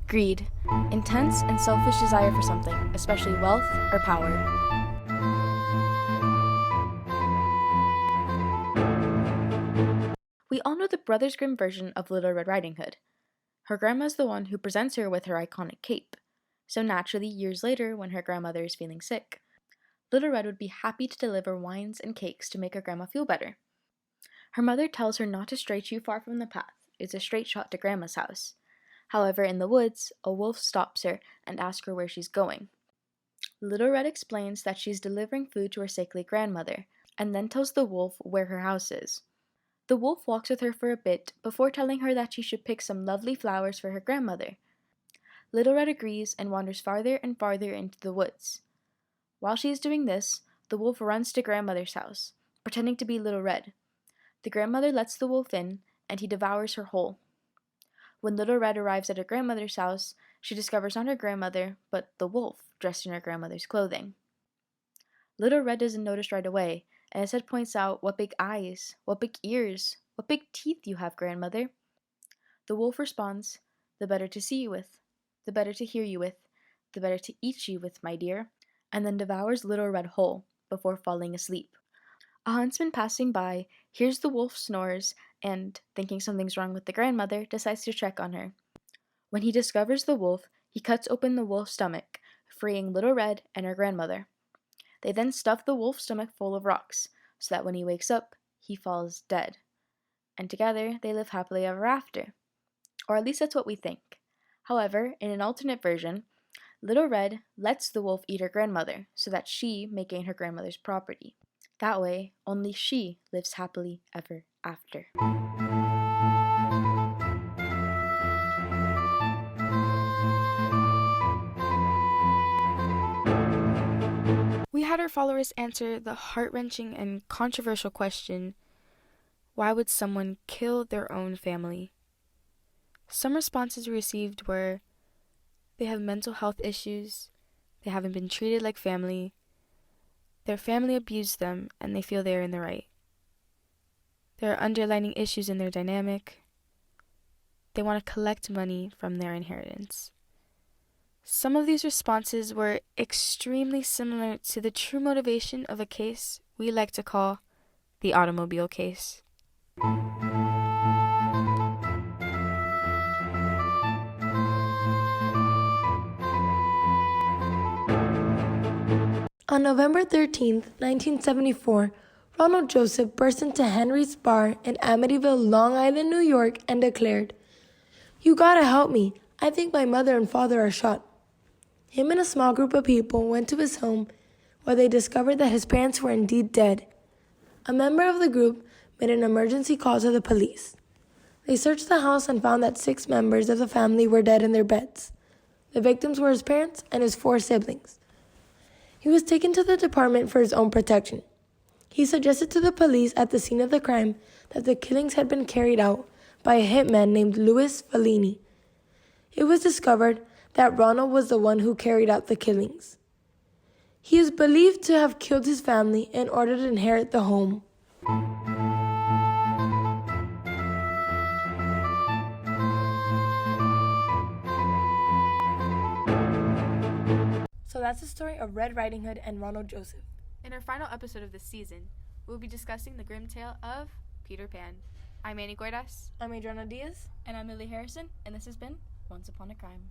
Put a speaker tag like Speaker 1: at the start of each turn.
Speaker 1: Greed. Intense and selfish desire for something, especially wealth or power. We all know the Brothers Grimm version of Little Red Riding Hood. Her grandma is the one who presents her with her iconic cape. So naturally, years later, when her grandmother is feeling sick, Little Red would be happy to deliver wines and cakes to make her grandma feel better. Her mother tells her not to stray too far from the path. It's a straight shot to Grandma's house. However, in the woods, a wolf stops her and asks her where she's going. Little Red explains that she's delivering food to her sickly grandmother, and then tells the wolf where her house is. The wolf walks with her for a bit before telling her that she should pick some lovely flowers for her grandmother. Little Red agrees and wanders farther and farther into the woods. While she is doing this, the wolf runs to grandmother's house, pretending to be Little Red. The grandmother lets the wolf in, and he devours her whole. When Little Red arrives at her grandmother's house, she discovers not her grandmother, but the wolf dressed in her grandmother's clothing. Little Red doesn't notice right away, and instead points out, "What big eyes, what big ears, what big teeth you have, grandmother." The wolf responds, "The better to see you with, the better to hear you with, the better to eat you with, my dear," and then devours Little Red whole, before falling asleep. A huntsman passing by hears the wolf snores and, thinking something's wrong with the grandmother, decides to check on her. When he discovers the wolf, he cuts open the wolf's stomach, freeing Little Red and her grandmother. They then stuff the wolf's stomach full of rocks, so that when he wakes up, he falls dead. And together, they live happily ever after. Or at least that's what we think. However, in an alternate version, Little Red lets the wolf eat her grandmother, so that she may gain her grandmother's property. That way, only she lives happily ever after. We had our followers answer the heart-wrenching and controversial question, why would someone kill their own family? Some responses we received were, they have mental health issues, they haven't been treated like family, their family abused them and they feel they are in the right. There are underlying issues in their dynamic. They want to collect money from their inheritance. Some of these responses were extremely similar to the true motivation of a case we like to call the automobile case.
Speaker 2: On November 13, 1974, Ronald Joseph burst into Henry's bar in Amityville, Long Island, New York, and declared, "You gotta help me. I think my mother and father are shot." Him and a small group of people went to his home, where they discovered that his parents were indeed dead. A member of the group made an emergency call to the police. They searched the house and found that 6 members of the family were dead in their beds. The victims were his parents and his 4 siblings. He was taken to the department for his own protection. He suggested to the police at the scene of the crime that the killings had been carried out by a hitman named Louis Fellini. It was discovered that Ronald was the one who carried out the killings. He is believed to have killed his family in order to inherit the home. So that's the story of Red Riding Hood and Ronald Joseph.
Speaker 1: In our final episode of this season, we'll be discussing the grim tale of Peter Pan. I'm Annie Coiras.
Speaker 2: I'm Adriana Diaz.
Speaker 1: And I'm Lily Harrison, and this has been Once Upon a Crime.